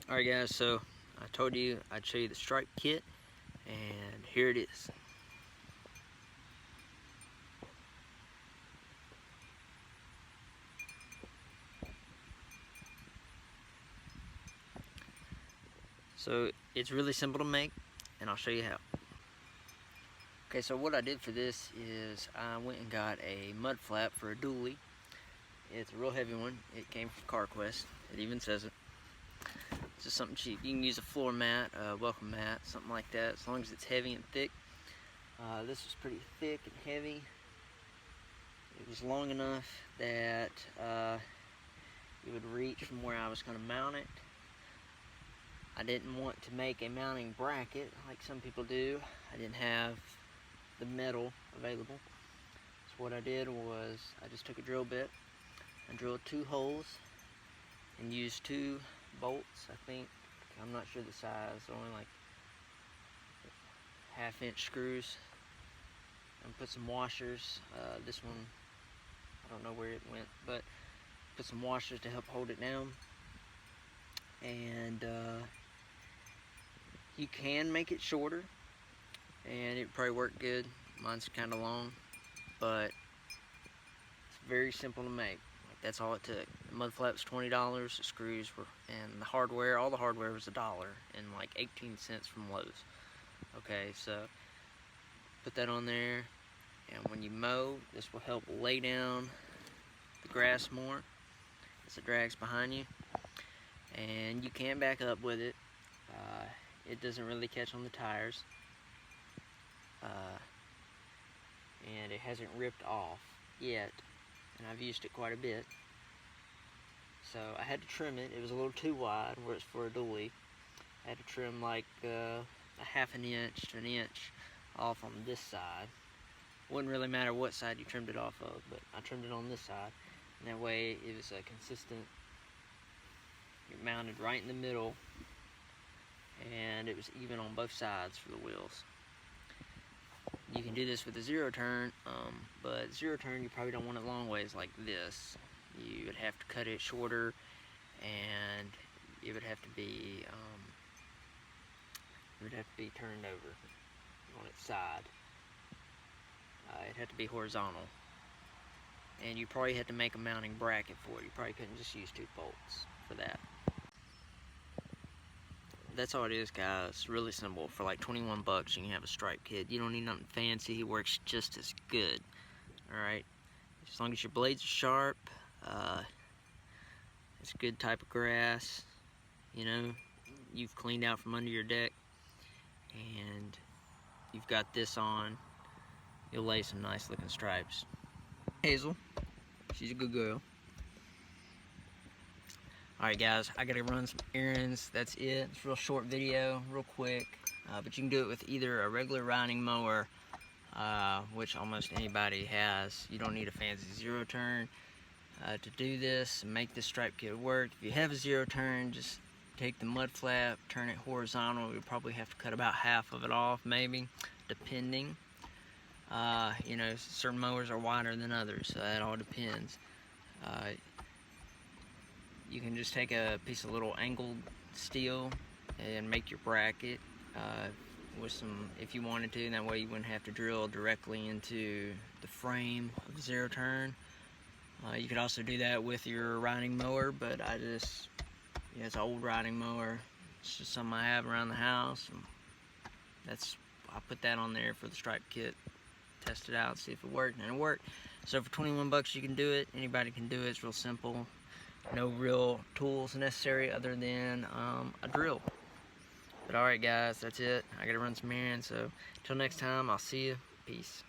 Alright guys, so I told you I'd show you the stripe kit, and here it is. So it's really simple to make, and I'll show you how. Okay, so what I did for this is I went and got a mud flap for a dually. It's a real heavy one. It came from CarQuest. It even says it. It's just something cheap. You can use a floor mat, a welcome mat, something like that, as long as it's heavy and thick. This was pretty thick and heavy. It was long enough that it would reach from where I was going to mount it. I didn't want to make a mounting bracket like some people do. I didn't have the metal available. So what I did was I just took a drill bit and drilled 2 holes and used 2 bolts, I think. I'm not sure the size, only like 1/2-inch screws. And put some washers. This one, I don't know where it went, but put some washers to help hold it down. And you can make it shorter, and it probably work good. Mine's kind of long, but it's very simple to make. Like, that's all it took. The mud flap's $20. The screws were, and the hardware, all the hardware was $1 and like 18 cents from Lowe's. Okay, so put that on there, and when you mow, this will help lay down the grass more as it drags behind you, and you can back up with it. It doesn't really catch on the tires, and it hasn't ripped off yet, and I've used it quite a bit. So I had to trim it. It was a little too wide where it's for a dually. I had to trim like a 1/2 inch to 1 inch off on this side. Wouldn't really matter what side you trimmed it off of, but I trimmed it on this side, and that way it was a consistent. It mounted right in the middle, and it was even on both sides for the wheels. You can do this with a 0 turn, but 0 turn you probably don't want it long ways like this. You would have to cut it shorter, and it would have to be turned over on its side. It had to be horizontal, and you probably had to make a mounting bracket for it. You probably couldn't just use 2 bolts for that. That's all it is, guys. It's really simple. For like 21 bucks, you can have a stripe kit. You don't need nothing fancy. He works just as good. Alright? As long as your blades are sharp, it's a good type of grass, you know, you've cleaned out from under your deck, and you've got this on, you'll lay some nice looking stripes. Hazel, she's a good girl. Alright guys, I gotta run some errands. That's it. It's a real short video, real quick. But you can do it with either a regular riding mower, which almost anybody has. You don't need a fancy 0 turn to do this and make this stripe kit work. If you have a 0 turn, just take the mud flap, turn it horizontal. You'll probably have to cut about half of it off, maybe, depending. You know, certain mowers are wider than others, so that all depends. You can just take a piece of little angled steel and make your bracket with some, if you wanted to, and that way you wouldn't have to drill directly into the frame of the 0 turn. You could also do that with your riding mower, but it's an old riding mower. It's just something I have around the house, and I put that on there for the stripe kit. Test it out, see if it worked, and it worked. So for 21 bucks you can do it. Anybody can do it. It's real simple. No real tools necessary other than a drill. But alright guys, that's it. I gotta run some errands, so until next time, I'll see you. Peace.